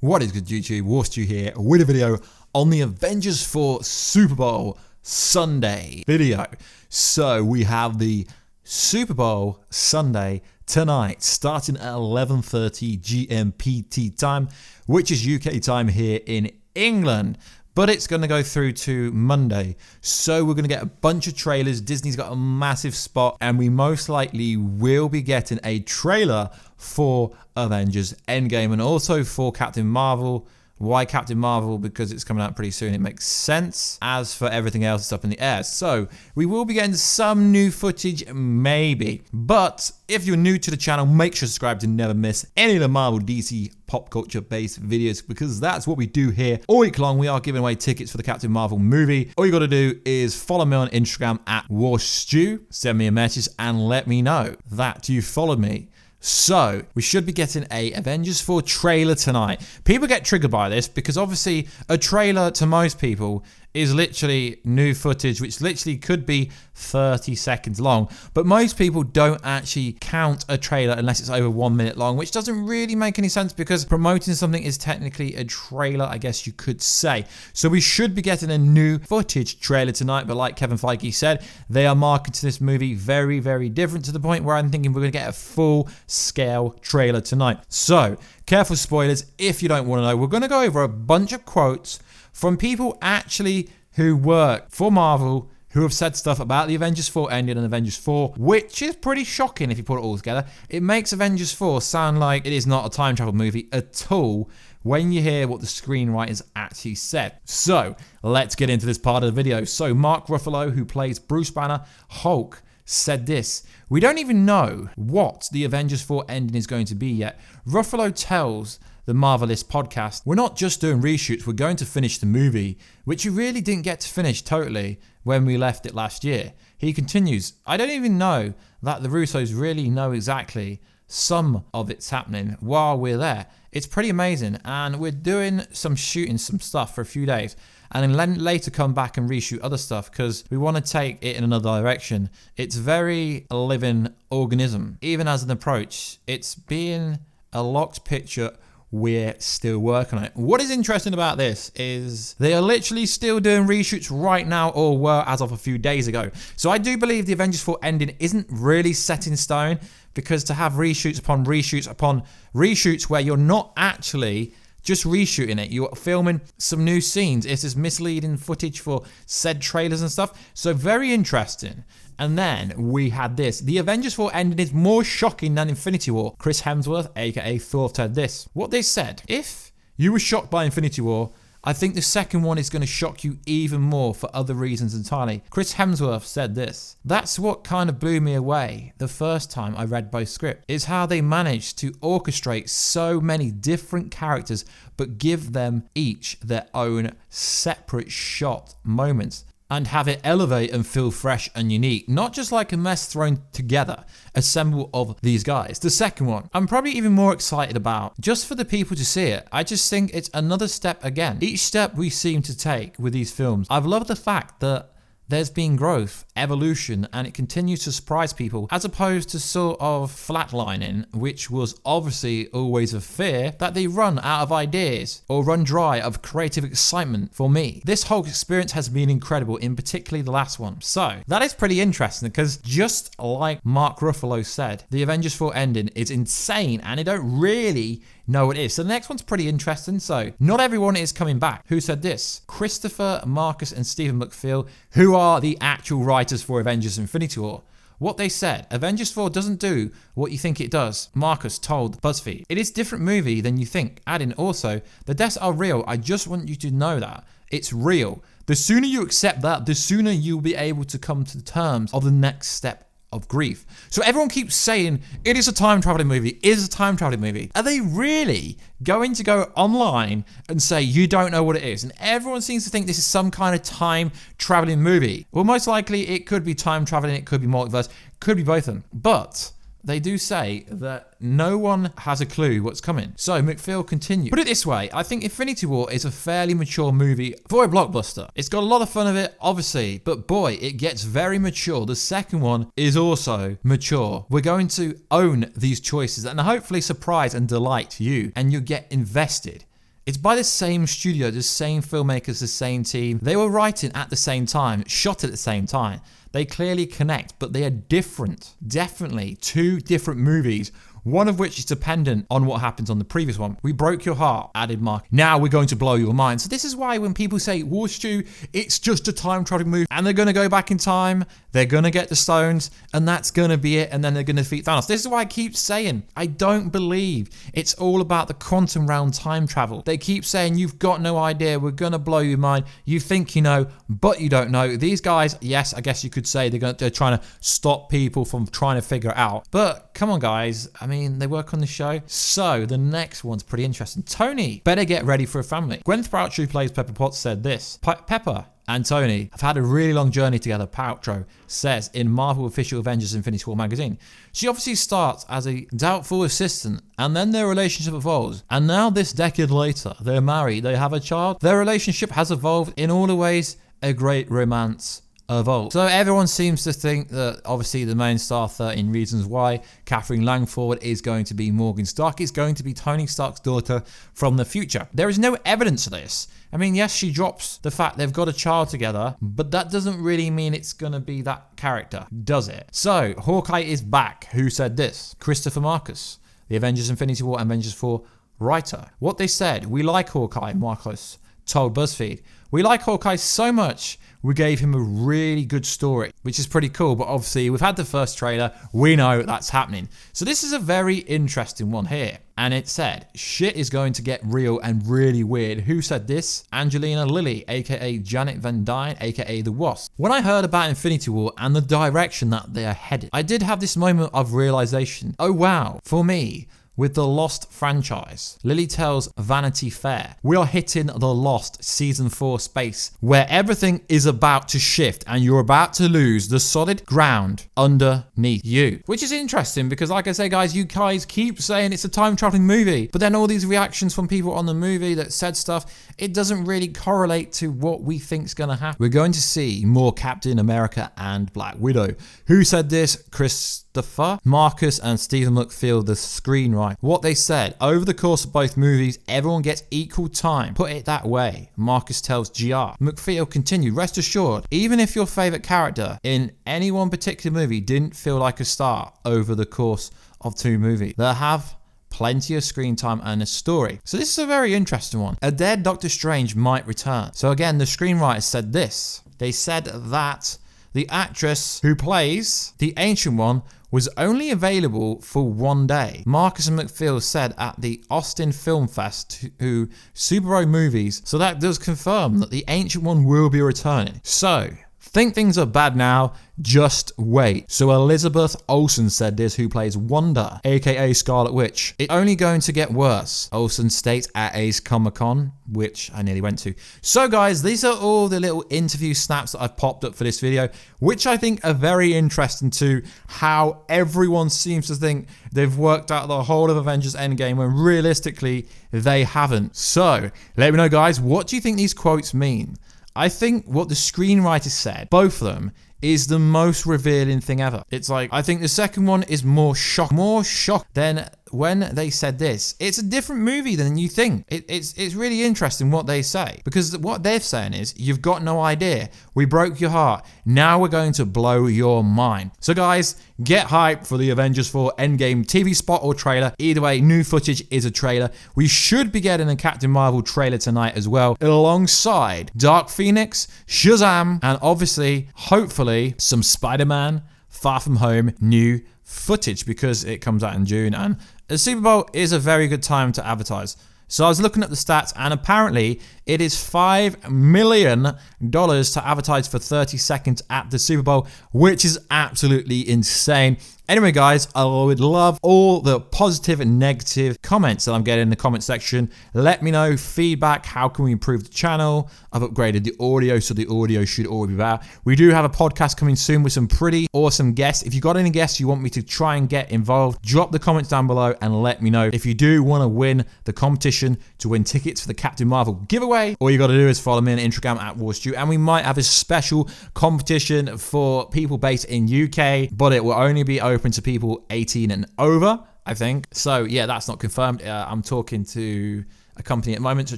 What is good, YouTube? Warstu here with a video on the Avengers 4 Super Bowl Sunday video. So we have the Super Bowl Sunday tonight, starting at 11:30 GMT time, which is UK time here in England. But it's going to go through to Monday. So we're going to get a bunch of trailers. Disney's got a massive spot, and we most likely will be getting a trailer for Avengers Endgame and also for Captain Marvel. Why Captain Marvel? Because it's coming out pretty soon. It makes sense. As for everything else, it's up in the air. So we will be getting some new footage, maybe. But if you're new to the channel, make sure to subscribe to never miss any of the Marvel, DC, pop culture based videos, because that's what we do here all week long. We are giving away tickets for the Captain Marvel movie. All you got to do is follow me on Instagram at Warstu, send me a message and let me know that you followed me. So, we should be getting a Avengers 4 trailer tonight. People get triggered by this because obviously a trailer to most people is literally new footage, which literally could be 30 seconds long. But most people don't actually count a trailer unless it's over 1 minute long, which doesn't really make any sense because promoting something is technically a trailer, I guess you could say. So we should be getting a new footage trailer tonight, but like Kevin Feige said, they are marketing this movie very, very different to the point where I'm thinking we're going to get a full-scale trailer tonight. So, careful spoilers if you don't want to know. We're going to go over a bunch of quotes from people actually who work for Marvel, who have said stuff about the Avengers 4 ending and Avengers 4, which is pretty shocking if you put it all together. It makes Avengers 4 sound like it is not a time travel movie at all when you hear what the screenwriters actually said. So, let's get into this part of the video. So, Mark Ruffalo, who plays Bruce Banner, Hulk, said this: "We don't even know what the Avengers 4 ending is going to be yet." Ruffalo tells the Marvelous podcast, "We're not just doing reshoots, we're going to finish the movie, which we really didn't get to finish totally when we left it last year." He continues, "I don't even know that the Russos really know exactly some of it's happening while we're there. It's pretty amazing, and we're doing some stuff for a few days, and then later come back and reshoot other stuff because we want to take it in another direction. It's very a living organism. Even as an approach, it's being a locked picture. We're still working on it." What is interesting about this is they are literally still doing reshoots right now, or were as of a few days ago. So I do believe the Avengers 4 ending isn't really set in stone, because to have reshoots upon reshoots upon reshoots where you're not actually just reshooting it, you're filming some new scenes. It's just misleading footage for said trailers and stuff. So very interesting. And then we had this: "The Avengers 4 ending is more shocking than Infinity War." Chris Hemsworth, aka Thor, said this. What they said: "If you were shocked by Infinity War, I think the second one is going to shock you even more for other reasons entirely." Chris Hemsworth said this: "That's what kind of blew me away the first time I read both scripts, is how they managed to orchestrate so many different characters but give them each their own separate shot moments and have it elevate and feel fresh and unique, not just like a mess thrown together, assemble of these guys." The second one, I'm probably even more excited about, just for the people to see it. I just think it's another step again. Each step we seem to take with these films, I've loved the fact that there's been growth, evolution, and it continues to surprise people, as opposed to sort of flatlining, which was obviously always a fear that they run out of ideas or run dry of creative excitement for me. This whole experience has been incredible, in particularly the last one. So that is pretty interesting, because just like Mark Ruffalo said, the Avengers 4 ending is insane and they don't really know what it is. So the next one's pretty interesting. So, not everyone is coming back. Who said this? Christopher, Marcus, and Stephen McPhail, who are the actual writers for Avengers Infinity War. What they said: "Avengers 4 doesn't do what you think it does." Marcus told BuzzFeed, "It is a different movie than you think," adding also, "The deaths are real. I just want you to know that. It's real. The sooner you accept that, the sooner you'll be able to come to terms of the next step of grief." So everyone keeps saying it is a time traveling movie, it is a time traveling movie. Are they really going to go online and say you don't know what it is? And everyone seems to think this is some kind of time traveling movie. Well, most likely it could be time traveling, it could be multiverse, it could be both of them. But they do say that no one has a clue what's coming. So McPhail continued, "Put it this way, I think Infinity War is a fairly mature movie for a blockbuster. It's got a lot of fun of it, obviously, but boy, it gets very mature. The second one is also mature. We're going to own these choices and hopefully surprise and delight you, and you get invested It's by the same studio, the same filmmakers, the same team. They were writing at the same time, shot at the same time. They clearly connect, but they are different. Definitely two different movies, one of which is dependent on what happens on the previous one. We broke your heart, added Mark. Now we're going to blow your mind. So this is why when people say, Warstu, it's just a time traveling movie, and they're going to go back in time, they're going to get the stones, and that's going to be it, and then they're going to defeat Thanos. This is why I keep saying, I don't believe it's all about the quantum realm time travel. They keep saying, you've got no idea, we're going to blow your mind, you think you know, but you don't know. These guys, yes, I guess you could say they're trying to stop people from trying to figure it out. But come on, guys, I mean, they work on the show. So the next one's pretty interesting. Tony, better get ready for a family. Gwyneth Paltrow, who plays Pepper Potts, said this. Pepper and Tony have had a really long journey together, Paltrow says in Marvel Official Avengers Infinity War magazine. She obviously starts as a doubtful assistant, and then their relationship evolves. And now this decade later, they're married, they have a child. Their relationship has evolved in all the ways a great romance evolved. So everyone seems to think that obviously the main star, 13 Reasons Why, Catherine Langford, is going to be Morgan Stark. It's going to be Tony Stark's daughter from the future. There is no evidence of this. I mean, yes, she drops the fact they've got a child together, but that doesn't really mean it's going to be that character, does it? So, Hawkeye is back. Who said this? Christopher Marcus, the Avengers Infinity War and Avengers 4 writer. What they said, we like Hawkeye, Marcus told BuzzFeed. We like Hawkeye so much, we gave him a really good story, which is pretty cool. But obviously, we've had the first trailer. We know that's happening. So this is a very interesting one here. And it said, shit is going to get real and really weird. Who said this? Angelina Lilly, aka Janet Van Dyne, aka the Wasp. When I heard about Infinity War and the direction that they are headed, I did have this moment of realization. Oh wow, for me, with the Lost franchise, Lily tells Vanity Fair, we are hitting the Lost Season 4 space where everything is about to shift and you're about to lose the solid ground underneath you. Which is interesting because, like I say, guys, you guys keep saying it's a time traveling movie, but then all these reactions from people on the movie that said stuff, it doesn't really correlate to what we think's gonna happen. We're going to see more Captain America and Black Widow. Who said this? Christopher Marcus and Stephen McFeeld, the screenwriter. What they said, over the course of both movies, everyone gets equal time. Put it that way, Marcus tells GR. McFeeld continued, rest assured, even if your favourite character in any one particular movie didn't feel like a star over the course of 2 movies, they'll have plenty of screen time and a story. So this is a very interesting one. A dead Doctor Strange might return. So again, the screenwriter said this. They said that the actress who plays the Ancient One was only available for 1 day. Marcus and McFeeld said at the Austin Film Fest to Superbowl Movies, so that does confirm that the Ancient One will be returning. So, think things are bad now, just wait. So Elizabeth Olsen said this, who plays Wanda, aka Scarlet Witch. It's only going to get worse, Olsen states at Ace Comic-Con, which I nearly went to. So guys, these are all the little interview snaps that I've popped up for this video, which I think are very interesting to how everyone seems to think they've worked out the whole of Avengers Endgame when realistically they haven't. So let me know, guys, what do you think these quotes mean? I think what the screenwriter said, both of them, is the most revealing thing ever. It's like, I think the second one is more shock than when they said this. It's a different movie than you think. It's really interesting what they say, because what they're saying is, you've got no idea. We broke your heart. Now we're going to blow your mind. So guys, get hyped for the Avengers 4 Endgame TV spot or trailer. Either way, new footage is a trailer. We should be getting a Captain Marvel trailer tonight as well, alongside Dark Phoenix, Shazam, and obviously, hopefully, some Spider-Man Far From Home new footage, because it comes out in June, and the Super Bowl is a very good time to advertise. So I was looking at the stats, and apparently it is $5 million to advertise for 30 seconds at the Super Bowl, which is absolutely insane. Anyway, guys, I would love all the positive and negative comments that I'm getting in the comment section. Let me know feedback. How can we improve the channel? I've upgraded the audio, so the audio should already be out. We do have a podcast coming soon with some pretty awesome guests. If you got any guests you want me to try and get involved, drop the comments down below and let me know. If you do want to win the competition to win tickets for the Captain Marvel giveaway, all you got to do is follow me on Instagram at Warstu, and we might have a special competition for people based in UK, but it will only be open to people 18 and over, I think. So yeah, that's not confirmed. I'm talking to a company at the moment to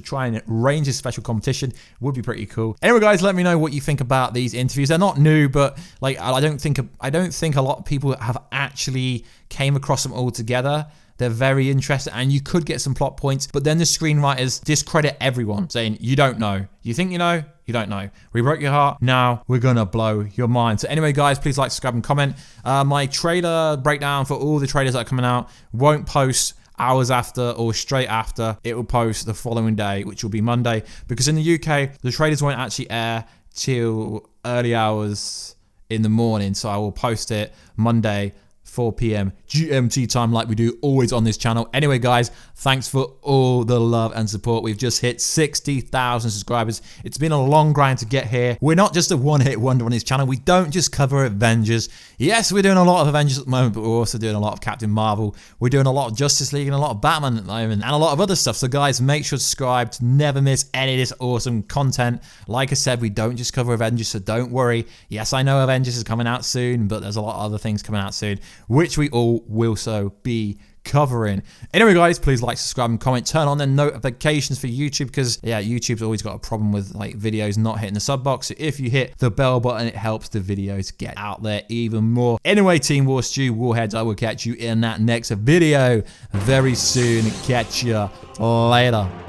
try and arrange a special competition. Would be pretty cool. Anyway, guys, let me know what you think about these interviews. They're not new, but like I don't think a lot of people have actually came across them all together. They're very interesting, and you could get some plot points, but then the screenwriters discredit everyone, saying, you don't know. You think you know? You don't know. We broke your heart. Now we're going to blow your mind. So anyway, guys, please like, subscribe, and comment. My trailer breakdown for all the trailers that are coming out won't post hours after or straight after. It will post the following day, which will be Monday, because in the UK, the trailers won't actually air till early hours in the morning. So I will post it Monday, 4 p.m. GMT time, like we do always on this channel. Anyway, guys, thanks for all the love and support. We've just hit 60,000 subscribers. It's been a long grind to get here. We're not just a one-hit wonder on this channel. We don't just cover Avengers. Yes, we're doing a lot of Avengers at the moment, but we're also doing a lot of Captain Marvel. We're doing a lot of Justice League and a lot of Batman at the moment, and a lot of other stuff. So, guys, make sure to subscribe to never miss any of this awesome content. Like I said, we don't just cover Avengers, so don't worry. Yes, I know Avengers is coming out soon, but there's a lot of other things coming out soon, which we all will also be covering. Anyway, guys, please like, subscribe, and comment. Turn on the notifications for YouTube, because yeah, YouTube's always got a problem with like videos not hitting the sub box. So if you hit the bell button, it helps the videos get out there even more. Anyway, Team Warstu, Warheads, I will catch you in that next video very soon. Catch you later.